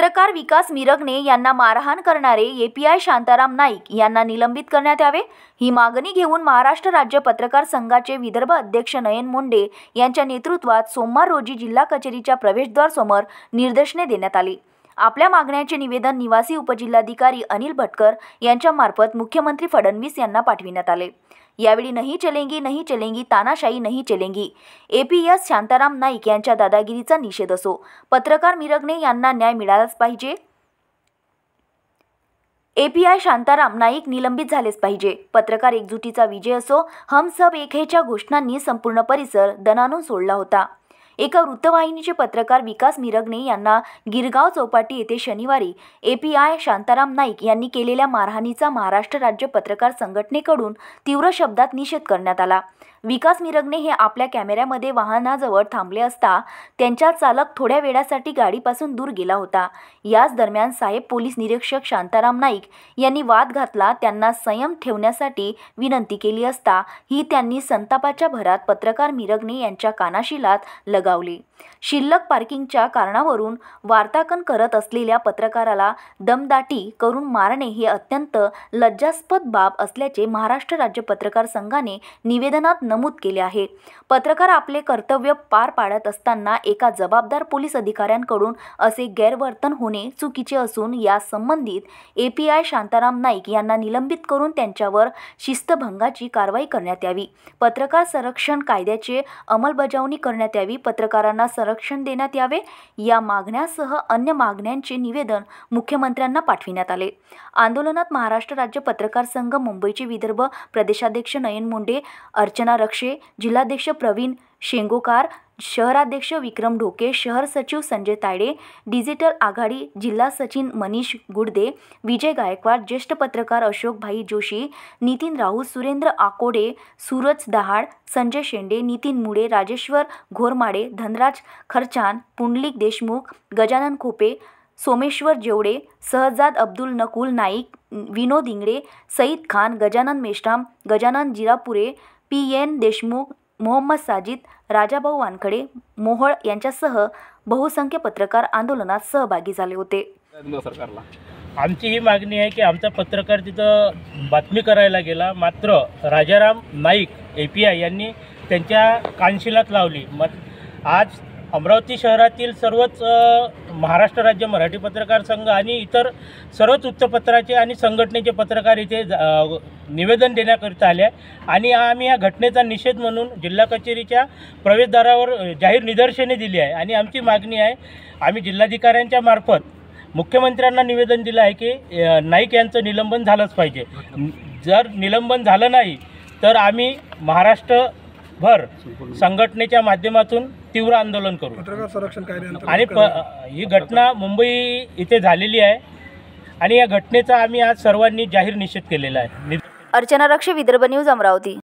पत्रकार विकास मिरगणे यांना मारहाण करणारे एपीआय शांताराम नाईक यांना निलंबित करण्यात यावे, ही मागणी घेऊन महाराष्ट्र राज्य पत्रकार संघाचे विदर्भ अध्यक्ष नयन मुंडे यांच्या नेतृत्वात सोमवार रोजी जिल्हा कचेरीच्या प्रवेशद्वार समोर निदर्शने देण्यात आली। आपल्या मागण्यांचे निवेदन निवासी उपजिल्हाधिकारी अनिल भटकर यांच्या मार्फत मुख्यमंत्री फडणवीस यांना पाठविण्यात आले। यावेळी नहीं चलेंगी तानाशाही नहीं चलेंगी एपीएस शांताराम नाईक यांच्या दादागिरीचा निषेध असो, पत्रकार मिरगणे यांना न्याय मिळालाच पाहिजे, एपीआय शांताराम नाईक निलंबित झालेच पाहिजे, पत्रकार एकजुटीचा विजय असो, हम सब एक हैच्या घोषणांनी संपूर्ण परिसर दणाणून सोडला होता। एका वृत्तवाहिनीचे पत्रकार विकास मिरगणे यांना गिरगाव चौपाटी येथे शनिवारी एपीआय शांताराम नाईक यांनी केलेल्या मारहाणीचा महाराष्ट्र राज्य पत्रकार संघटनेकडून तीव्र शब्दात निषेध करण्यात आला। विकास मिरगणे हे आपल्या कॅमेऱ्यामध्ये वाहनाजवळ थांबले असता त्यांचा चालक थोड्या वेळासाठी गाडीपासून दूर गेला होता। याच दरम्यान साहेब पोलीस निरीक्षक शांताराम नाईक यांनी वाद घातला, त्यांना संयम ठेवण्यासाठी विनंती केली असता ही त्यांनी संतापाच्या भरात पत्रकार मिरगणे यांच्या कानाशिलात लगावली। शिल्लक पार्किंगच्या कारणावरून वार्तांकन करत असलेल्या पत्रकाराला दमदाटी करून मारणे हे अत्यंत लज्जास्पद बाब असल्याचे महाराष्ट्र राज्य पत्रकार संघाने निवेदनात नमूद केले आहे। पत्रकार आपले कर्तव्य पार पाडत असताना एका जबाबदार पोलीस अधिकाऱ्यांकडून असे गैरवर्तन होणे चुकीचे असून या संबंधित एपीआय शांताराम नाईक यांना निलंबित करून त्यांच्यावर शिस्तभंगाची कारवाई करण्यात यावी। पत्रकार संरक्षण कायद्याचे अंमलबजावणी करण्यात यावी, पत्रकारांना संरक्षण देण्यात यावे, या मागण्यासह अन्य मागण्यांचे निवेदन मुख्यमंत्र्यांना पाठविण्यात आले। आंदोलनात महाराष्ट्र राज्य पत्रकार संघ मुंबईचे विदर्भ प्रदेशाध्यक्ष नयन मुंडे, अर्चना रक्षे, जिल्हाध्यक्ष प्रवीण शेंगोकार, शहराध्यक्ष विक्रम ढोके, शहर सचिव संजय तायडे, डिजिटल आघाडी जिल्हा सचिव मनीष गुडदे, विजय गायकवाड, ज्येष्ठ पत्रकार अशोक भाई जोशी, नितीन राऊत, सुरेंद्र आकोडे, सूरज दहाड, संजय शेंडे, नितीन मुळे, राजेश्वर घोरमाडे, धनराज खरचान, पुंडलिक देशमुख, गजानन खोपे, सोमेश्वर जेवडे, सहजाद अब्दुल नकुल नाईक, विनोद इंगळे, सईद खान, गजानन मेश्राम, गजानन जिरापुरे, पीएन देशमुख, मोहम्मद साजिद, राजाभाऊ वानखडे, मोहोळ यांच्यासह बहुसंख्य पत्रकार आंदोलनात सहभागी झाले होते। आमची ही मागणी आहे की आमचा पत्रकार तिथं बातमी करायला गेला, मात्र राजाराम नाईक एपीआय यांनी त्यांच्या कानशिलात लावली। मग आज अमरावती शहरातील सर्वच महाराष्ट्र राज्य मराठी पत्रकार संघ आणि इतर सर्वच वृत्तपत्राचे आणि संघटनेचे पत्रकार इथे निवेदन देण्याकरिता आले आणि आम्ही या घटनेचा निषेध म्हणून जिल्हा कचेरीच्या प्रवेशद्वारावर जाहीर निदर्शने दिली आहे आणि आमची मागणी आहे, आम्ही जिल्हाधिकाऱ्यांच्या मार्फत मुख्यमंत्र्यांना निवेदन दिलं आहे की नाईक यांचं निलंबन झालंच पाहिजे। जर निलंबन झालं नाही तर आम्ही महाराष्ट्रभर संघटनेच्या माध्यमातून तीव्र आंदोलन करू। पत्रकार संरक्षण कायद्याअंतर्गत आणि ही घटना मुंबई इथे झालेली आहे आणि या घटनेचा आम्ही आज सर्वांनी जाहीर निषेध केलेला आहे। अर्चना रक्षे, विदर्भ न्यूज, अमरावती।